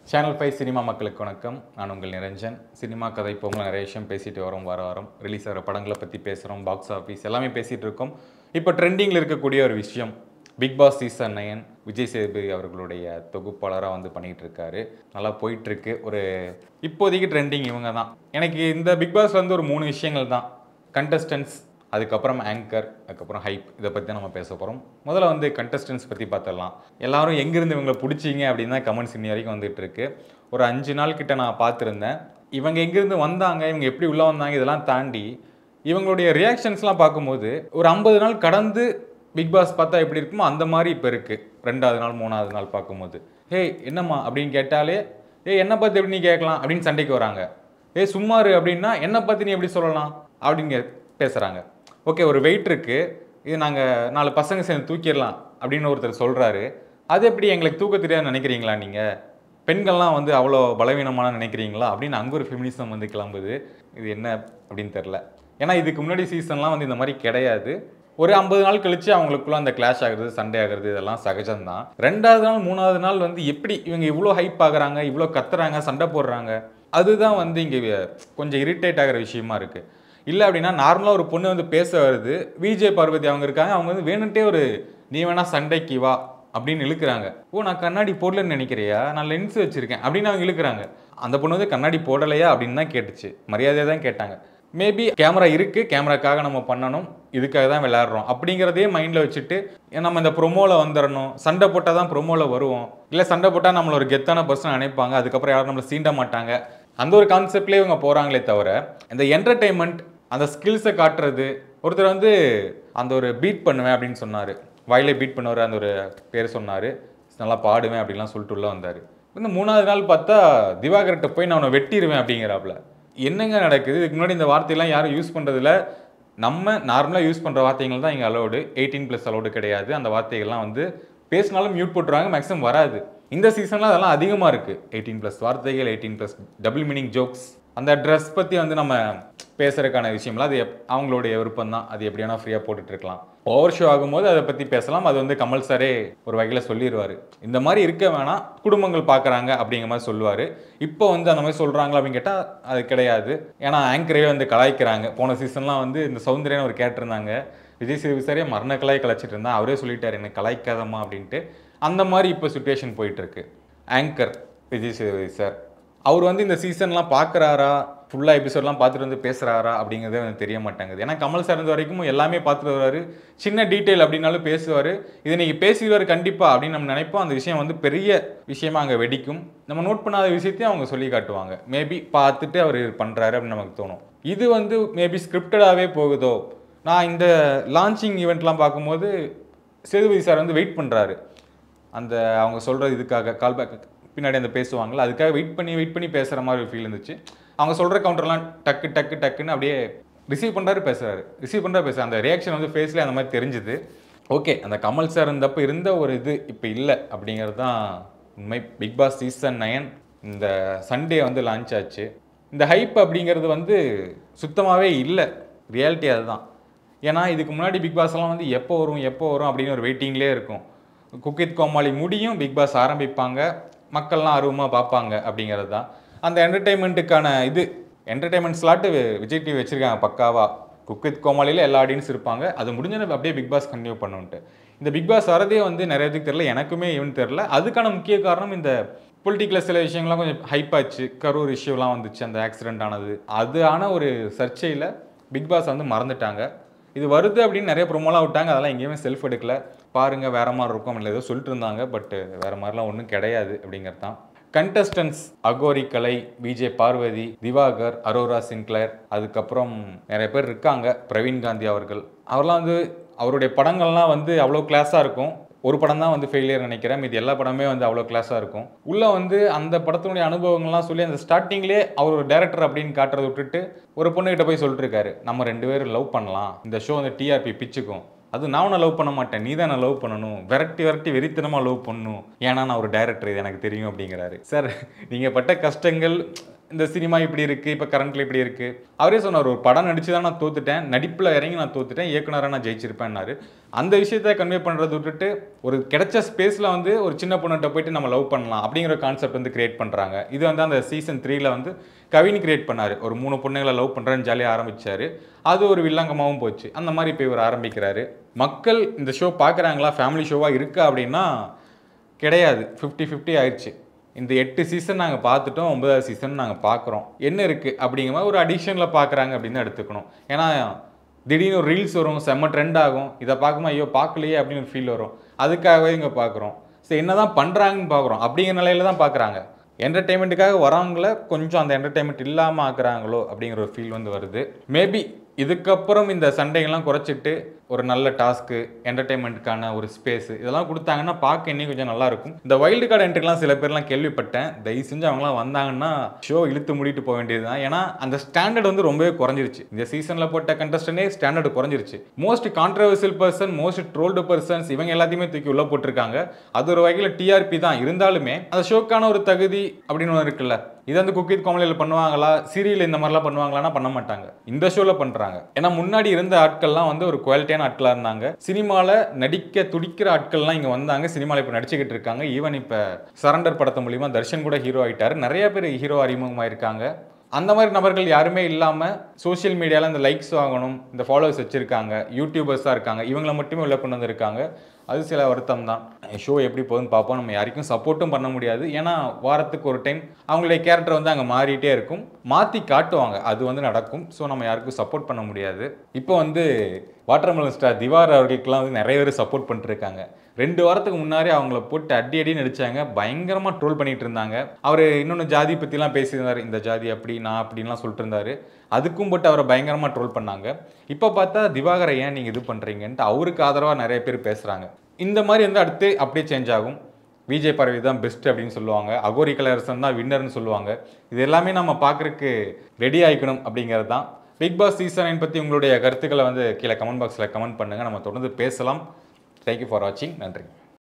Channel 5 cinema மக்களுக்கு வணக்கம். நான் உங்கள் நிரஞ்சன். சினிமா கதை போங்க நிறைய விஷயம் பேசிட்டு வரோம். வாரம் ரிலீஸ் ஆகிற படங்களை பற்றி பேசுகிறோம். பாக்ஸ் ஆஃபீஸ் எல்லாமே பேசிகிட்டு இருக்கோம். இப்போ ட்ரெண்டிங்கில் இருக்கக்கூடிய ஒரு விஷயம் Bigg Boss season 9 Vijay Sethupathi அவர்களுடைய தொகுப்பாளராக வந்து பண்ணிகிட்டு இருக்காரு. நல்லா போயிட்டுருக்கு. ஒரு இப்போதைக்கு ட்ரெண்டிங் இவங்க தான். எனக்கு இந்த பிக் பாஸ் வந்து ஒரு 3 விஷயங்கள் தான். கண்டஸ்டன்ஸ், அதுக்கப்புறம் ஆங்கர், அதுக்கப்புறம் ஹைப். இதை பற்றி தான் நம்ம பேச போகிறோம். முதல்ல வந்து கண்டஸ்டன்ஸ் பற்றி பார்த்துடலாம். எல்லாரும் எங்கேருந்து இவங்களை பிடிச்சிங்க அப்படின்னு தான் கமெண்ட்ஸ் இன்னி வரைக்கும் வந்துட்டு இருக்கு. ஒரு 5 நாள் கிட்ட நான் பார்த்துருந்தேன். இவங்க எங்கேருந்து வந்தாங்க, இவங்க எப்படி உள்ளே வந்தாங்க, இதெல்லாம் தாண்டி இவங்களுடைய ரியாக்ஷன்ஸ்லாம் பார்க்கும்போது ஒரு 50 நாள் கடந்து பிக் பாஸ் பார்த்தா எப்படி இருக்குமோ அந்த மாதிரி இப்போ இருக்குது. 2வது நாள் 3வது நாள் பார்க்கும்போது என்னம்மா அப்படின்னு கேட்டாலே என்னை பார்த்து எப்படி நீ கேட்கலாம் அப்படின்னு சண்டைக்கு வராங்க. சும்மாரு அப்படின்னா என்னை பார்த்து நீ எப்படி சொல்லலாம் அப்படின்னு பேசுகிறாங்க. ஓகே, ஒரு வெயிட் இருக்குது, இது நாங்கள் 4 பசங்க சேர்ந்து தூக்கிடலாம் அப்படின்னு ஒருத்தர் சொல்கிறாரு. அது எப்படி எங்களுக்கு தூக்க தெரியாதுன்னு நினைக்கிறீங்களா? நீங்கள் பெண்கள்லாம் வந்து அவ்வளோ பலவீனமான நினைக்கிறீங்களா அப்படின்னு அங்கே ஒரு ஃபெமினிசம் வந்து கிளம்புது. இது என்ன அப்படின்னு தெரில. ஏன்னா இதுக்கு முன்னாடி சீசன்லாம் வந்து இந்த மாதிரி கிடையாது. ஒரு 50 நாள் கழிச்சு அவங்களுக்குள்ள அந்த கிளாஷ் ஆகுறது, சண்டே ஆகுறது, இதெல்லாம் சகஜம்தான். 2வது நாள் 3வது நாள் வந்து எப்படி இவங்க இவ்வளோ ஹைப் ஆகுறாங்க, இவ்வளோ கத்துறாங்க, சண்டை போடுறாங்க, அதுதான் வந்து இங்கே கொஞ்சம் இரிட்டேட் ஆகிற விஷயமா இருக்குது. இல்லை அப்படின்னா நார்மலாக ஒரு பொண்ணு வந்து பேச வருது, விஜய் பார்வதி அவங்க இருக்காங்க, அவங்க வந்து வேணுன்ட்டே ஒரு நீ வேணா சண்டைக்கு வா அப்படின்னு இழுக்கிறாங்க. நான் கண்ணாடி போடலன்னு நினைக்கிறியா, நான் லென்ஸ் வச்சிருக்கேன் அப்படின்னு அவங்க இழுக்கிறாங்க. அந்த பொண்ணு வந்து கண்ணாடி போடலையா அப்படின்னு தான் கேட்டுச்சு, மரியாதையாக தான் கேட்டாங்க. மேபி கேமரா இருக்குது, கேமராக்காக நம்ம பண்ணணும், இதுக்காக தான் விளையாடுறோம் அப்படிங்கிறதே மைண்டில் வச்சுட்டு நம்ம இந்த ப்ரொமோவில் வந்துடணும், சண்டை போட்டால் தான் ப்ரொமோவில் வருவோம், இல்லை சண்டை போட்டால் நம்மளை ஒரு கெத்தான பர்சன் நினைப்பாங்க, அதுக்கப்புறம் யாரும் நம்மளை சீண்ட மாட்டாங்க, அந்த ஒரு கான்செப்ட்லேயே இவங்க போகிறாங்களே தவிர இந்த என்டர்டெயின்மெண்ட், அந்த ஸ்கில்ஸை காட்டுறது. ஒருத்தர் வந்து அந்த ஒரு பீட் பண்ணுவேன் அப்படின்னு சொன்னார், வாயிலே பீட் பண்ணுவார், அந்த ஒரு பேர் சொன்னார், நல்லா பாடுவேன் அப்படின்லாம் சொல்லிட்டு உள்ளே வந்தார். வந்து 3வது நாள் பார்த்தா திவாகர்கிட்ட போய் நான் அவனை வெட்டிடுவேன் அப்படிங்கிறாப்புல. என்னங்க நடக்குது? இதுக்கு முன்னாடி இந்த வார்த்தையெல்லாம் யாரும் யூஸ் பண்ணுறதில்ல. நம்ம நார்மலாக யூஸ் பண்ணுற வார்த்தைகள் தான் இங்கே அலோடு. 18+ அலோடு கிடையாது. அந்த வார்த்தைகள்லாம் வந்து பேசினாலும் மியூட் போட்டுருவாங்க, மேக்ஸிமம் வராது. இந்த சீசனில் அதெல்லாம் அதிகமாக இருக்குது. 18+ வார்த்தைகள், 18+ டபுள் மீனிங் ஜோக்ஸ். அந்த ட்ரெஸ் பற்றி வந்து நம்ம பேசுறதுக்கான விஷயம்லாம் அது அவங்களுடைய விருப்பம் தான். அது எப்படி வேணால் ஃப்ரீயாக போட்டுட்ருக்கலாம். ஓவர் ஷோ ஆகும்போது அதை பற்றி பேசலாம். அது வந்து கமல் சாரே ஒரு வகையில் சொல்லிடுவார், இந்த மாதிரி இருக்க வேணாம், குடும்பங்கள் பார்க்குறாங்க அப்படிங்கிற மாதிரி சொல்லுவார். இப்போ வந்து அந்த மாதிரி சொல்கிறாங்களா அப்படின்னு கேட்டால் அது கிடையாது. ஏன்னா ஆங்கரே வந்து கலாய்க்கிறாங்க. போன சீசன்லாம் வந்து இந்த சௌந்தர்யன்னு ஒரு கேட்டிருந்தாங்க, விஜய் சேதுபதி சாரே மரண கலாய்ச்சிட்டு இருந்தா, அவரே சொல்லிட்டார் என்ன கலாய்க்காதம்மா அப்படின்ட்டு. அந்த மாதிரி இப்போ சுச்சுவேஷன் போயிட்டுருக்கு. ஆங்கர் விஜய் சேதுபதி சார் அவர் வந்து இந்த சீசன்லாம் பார்க்குறாரா, ஃபுல்லாக எபிசோட்லாம் பார்த்துட்டு வந்து பேசுகிறாரா அப்படிங்கிறதே வந்து தெரிய மாட்டேங்குது. ஏன்னா கமல் சார் இருந்த வரைக்கும் எல்லாமே பார்த்துட்டு வருவார், சின்ன டீட்டெயில் அப்படின்னாலும் பேசுவார். இதை நீங்கள் பேசிடுவார் கண்டிப்பாக அப்படின்னு நம்ம நினைப்போம். அந்த விஷயம் வந்து பெரிய விஷயமா அங்கே வெடிக்கும். நம்ம நோட் பண்ணாத விஷயத்தையும் அவங்க சொல்லி காட்டுவாங்க. மேபி பார்த்துட்டு அவர் பண்ணுறாரு அப்படின்னு நமக்கு தோணும். இது வந்து மேபி ஸ்கிரிப்டடாகவே போகுதோ. நான் இந்த லான்ச்சிங் ஈவெண்ட்லாம் பார்க்கும்போது சேதுபதி சார் வந்து வெயிட் பண்ணுறாரு, அந்த அவங்க சொல்கிறது இதுக்காக கால்பேக் பின்னாடி அந்த பேசுவாங்களா, அதுக்காக வெயிட் பண்ணி பேசுகிற மாதிரி ஒரு ஃபீல் இருந்துச்சு. அவங்க சொல்கிற கவுண்டர்லாம் டக்குன்னு அப்படியே ரிசீவ் பண்ணுறாரு, பேசுகிறாரு. அந்த ரியாக்ஷன் வந்து ஃபேஸ்லேயே அந்த மாதிரி தெரிஞ்சுது. ஓகே, அந்த கமல் சார் இருந்தப்போ இருந்த ஒரு இது இப்போ இல்லை அப்படிங்கிறது தான் உண்மை. பிக் பாஸ் சீசன் 9 இந்த சண்டே வந்து லான்ச் ஆச்சு. இந்த ஹைப் அப்படிங்கிறது வந்து சுத்தமாகவே இல்லை. ரியாலிட்டி அதுதான். ஏன்னா இதுக்கு முன்னாடி பிக் பாஸ்லாம் வந்து எப்போ வரும் அப்படின்னு ஒரு வெயிட்டிங்லேயே இருக்கும். குக் வித் கோமாளி முடியும், பிக் பாஸ் ஆரம்பிப்பாங்க, மக்கள்லாம் ஆர்வமாக பார்ப்பாங்க அப்படிங்கிறது தான். அந்த என்டர்டெயின்மெண்ட்டுக்கான என்டர்டெயின்மெண்ட் ஸ்லாட்டு விஜய் டிவி வச்சுருக்காங்க பக்காவாக. குக் வித் கோமாளியில் எல்லா ஆடியன்ஸ் இருப்பாங்க, அது முடிஞ்சது அப்படியே பிக் பாஸ் கண்டினியூ பண்ணுன்ட்டு. இந்த பிக் பாஸ் வரதே வந்து நிறைய பேருக்கு தெரியல, எனக்குமே ஈவன் தெரில. அதுக்கான முக்கிய காரணம் இந்த பொலிட்டிக்கலில் சில விஷயங்கள்லாம் கொஞ்சம் ஹைப் ஆச்சு. கரூர் இஷ்யூலாம் வந்துச்சு, அந்த ஆக்சிடென்ட் ஆனது. அது ஆன ஒரு சர்ச்சையில் பிக் பாஸ் வந்து மறந்துட்டாங்க. இது வருது அப்படின்னு நிறைய ப்ரொமோலாம் விட்டாங்க, அதெல்லாம் எங்கேயுமே செல்ஃப் எடுக்கல. பாருங்கள் வேறு மாதிரி இருக்கும் இல்லை ஏதோ சொல்லிட்டு இருந்தாங்க, பட் வேறு மாதிரிலாம் ஒன்றும் கிடையாது அப்படிங்கிறது தான். கண்டஸ்டன்ஸ் அகோரி கலை, விஜய் பார்வதி, திவாகர், அரோரா சின்க்ளேர், அதுக்கப்புறம் நிறைய பேர் இருக்காங்க. பிரவீன் காந்தி அவர்லாம் வந்து அவருடைய படங்கள்லாம் வந்து அவ்வளோ கிளாஸாக இருக்கும். ஒரு படம் தான் வந்து ஃபெயிலியர் நினைக்கிறேன், இது எல்லா படமே வந்து அவ்வளோ கிளாஸாக இருக்கும். உள்ளே வந்து அந்த படத்தினுடைய அனுபவங்கள்லாம் சொல்லி அந்த ஸ்டார்டிங்லேயே அவர் ஒரு டேரக்டர் அப்படின்னு காட்டுறதை விட்டுட்டு ஒரு பொண்ணுகிட்ட போய் சொல்லிட்டு இருக்காரு, நம்ம 2 பேரும் லவ் பண்ணலாம், இந்த ஷோ வந்து டிஆர்பி பிச்சுக்கும், அது நான் உன்னை லவ் பண்ண மாட்டேன், நீ தான் நான் லவ் பண்ணணும், விரட்டி வெறித்தனமாக லவ் பண்ணணும், ஏன்னா நான் ஒரு டைரக்டர், இது எனக்கு தெரியும் அப்படிங்கிறாரு. சார் நீங்கள் பட்ட கஷ்டங்கள், இந்த சினிமா இப்படி இருக்குது, இப்போ கரண்ட்டில் இப்படி இருக்குது. அவரே சொன்னார், ஒரு படம் நடிச்சு தான் நான் தோத்துட்டேன், நடிப்பில் இறங்கி நான் தோத்துட்டேன், இயக்குனராக நான் ஜெயிச்சிருப்பேன்னாரு. அந்த விஷயத்தை கன்வே பண்ணுறதை விட்டுட்டு ஒரு கிடைச்ச ஸ்பேஸில் வந்து ஒரு சின்ன பொண்ணுகிட்ட போயிட்டு நம்ம லவ் பண்ணலாம் அப்படிங்கிற கான்செப்ட் வந்து கிரியேட் பண்ணுறாங்க. இது வந்து அந்த சீசன் 3ல் வந்து கவின் கிரியேட் பண்ணார். ஒரு 3 பொண்ணுங்களை லவ் பண்ணுறேன்னு ஜாலியாக ஆரம்பித்தார். அது ஒரு வில்லங்கமாகவும் போச்சு. அந்த மாதிரி இப்போ இவர் ஆரம்பிக்கிறாரு. மக்கள் இந்த ஷோ பார்க்குறாங்களா, ஃபேமிலி ஷோவாக இருக்கா அப்படின்னா கிடையாது. 50-50 ஆயிடுச்சு. இந்த 8 சீசன் நாங்கள் பார்த்துட்டோம், 9வது சீசன் நாங்கள் பார்க்குறோம். என்ன இருக்குது அப்படிங்கிற மாதிரி ஒரு அடிஷனில் பார்க்குறாங்க அப்படின்னு தான் எடுத்துக்கணும். ஏன்னா திடீர்னு ஒரு ரீல்ஸ் வரும், செம்ம ட்ரெண்ட் ஆகும். இதை பார்க்கும்போது ஐயோ பார்க்கலையே அப்படின்னு ஒரு ஃபீல் வரும். அதுக்காகவே இங்கே பார்க்குறோம். சரி, என்ன தான் பண்ணுறாங்கன்னு பார்க்குறோம். அப்படிங்கிற நிலையில தான் பார்க்குறாங்க. என்டர்டெயின்மெண்ட்டுக்காக வரவங்கள கொஞ்சம் அந்த என்டர்டெயின்மெண்ட் இல்லாமல் ஆக்குறாங்களோ அப்படிங்கிற ஒரு ஃபீல் வந்து வருது. மேபி இதுக்கப்புறம் இந்த சண்டைகள்லாம் குறைச்சிட்டு ஒரு நல்ல டாஸ்க்கு, என்டர்டெயின்மெண்ட்டுக்கான ஒரு ஸ்பேஸ் இதெல்லாம் கொடுத்தாங்கன்னா பார்க்க இன்னும் கொஞ்சம் நல்லாயிருக்கும். இந்த வைல்டு கார்டு என்ட்ரிலாம் சில பேர்லாம் கேள்விப்பட்டேன். தயவு செஞ்சு அவங்களாம் வந்தாங்கன்னா ஷோ இழுத்து மூடிட்டு போக வேண்டியது தான். ஏன்னா அந்த ஸ்டாண்டர்ட் வந்து ரொம்பவே குறைஞ்சிருச்சு. இந்த சீசனில் போட்ட கண்டஸ்டன்டே ஸ்டாண்டர்டு குறைஞ்சிருச்சு. Most controversial person, most trolled persons இவங்க எல்லாத்தையுமே தூக்கி உள்ளே போட்டிருக்காங்க. அது ஒரு வகையில் டிஆர்பி தான். இருந்தாலுமே அந்த ஷோக்கான ஒரு தகுதி அப்படின்னு ஒன்று இருக்குல்ல. இது வந்து குக் வித் கோமாளியில் பண்ணுவாங்களா, சீரியல் இந்த மாதிரிலாம் பண்ணுவாங்களான்னா பண்ண மாட்டாங்க. இந்த ஷோவில் பண்ணுறாங்க. ஏன்னா முன்னாடி இருந்த ஆட்கள்லாம் வந்து ஒரு குவாலிட்டியான ஆட்களாக இருந்தாங்க. சினிமாவில் நடிக்க துடிக்கிற ஆட்கள்லாம் இங்கே வந்தாங்க. சினிமாவில் இப்போ நடிச்சுக்கிட்டு இருக்காங்க. ஈவன் இப்போ சரண்டர் படத்து மூலிமா தர்ஷன் கூட ஹீரோ ஆகிட்டார். நிறைய பேர் ஹீரோ அறிமுகமாயிருக்காங்க. அந்த மாதிரி நபர்கள் யாருமே இல்லாமல் சோஷியல் மீடியாவில் இந்த லைக்ஸ் வாங்கணும், இந்த ஃபாலோவர்ஸ் வச்சுருக்காங்க, யூடியூபர்ஸாக இருக்காங்க, இவங்களை மட்டுமே உள்ள கொண்டு வந்திருக்காங்க. அது சில வருத்தம் தான். ஷோ எப்படி போகுதுன்னு பார்ப்போம். நம்ம யாருக்கும் சப்போர்ட்டும் பண்ண முடியாது. ஏன்னா வாரத்துக்கு ஒரு டைம் அவங்களுடைய கேரக்டர் வந்து அங்கே மாறிட்டே இருக்கும், மாற்றி காட்டுவாங்க. அது வந்து நடக்கும். ஸோ நம்ம யாருக்கும் சப்போர்ட் பண்ண முடியாது. இப்போ வந்து வாட்டர்மெலன் ஸ்டார் திவார் அவர்களுக்கெல்லாம் வந்து நிறைய பேர் சப்போர்ட் பண்ணிட்டுருக்காங்க. 2 வாரத்துக்கு முன்னாடி அவங்கள போட்டு அடி நடிச்சாங்க. பயங்கரமாக ட்ரோல் பண்ணிட்டு இருந்தாங்க. அவர் இன்னொன்று ஜாதி பற்றிலாம் பேசியிருந்தார். இந்த ஜாதி அப்படி, நான் அப்படின்லாம் சொல்லிட்டு இருந்தார். அதுக்கும் போட்டு அவரை பயங்கரமாக ட்ரோல் பண்ணாங்க. இப்போ பார்த்தா திவாகரை ஏன் நீங்கள் இது பண்ணுறீங்கன்ட்டு அவருக்கு ஆதரவாக நிறைய பேர் பேசுகிறாங்க. இந்த மாதிரி வந்து அடுத்து அப்படியே சேஞ்ச் ஆகும். விஜய் பரவி தான் பெஸ்ட் அப்படின்னு சொல்லுவாங்க. அகோரி கலையரசன் தான் வின்னர்னு சொல்லுவாங்க. இது எல்லாமே நம்ம பார்க்குறதுக்கு ரெடி ஆகிக்கணும் அப்படிங்கிறது தான். பிக் பாஸ் சீசன் 9 பற்றி உங்களுடைய கருத்துக்களை வந்து கீழே கமெண்ட் பாக்ஸில் கமெண்ட் பண்ணுங்கள். நம்ம தொடர்ந்து பேசலாம். தேங்க்யூ ஃபார் வாட்சிங். நன்றி.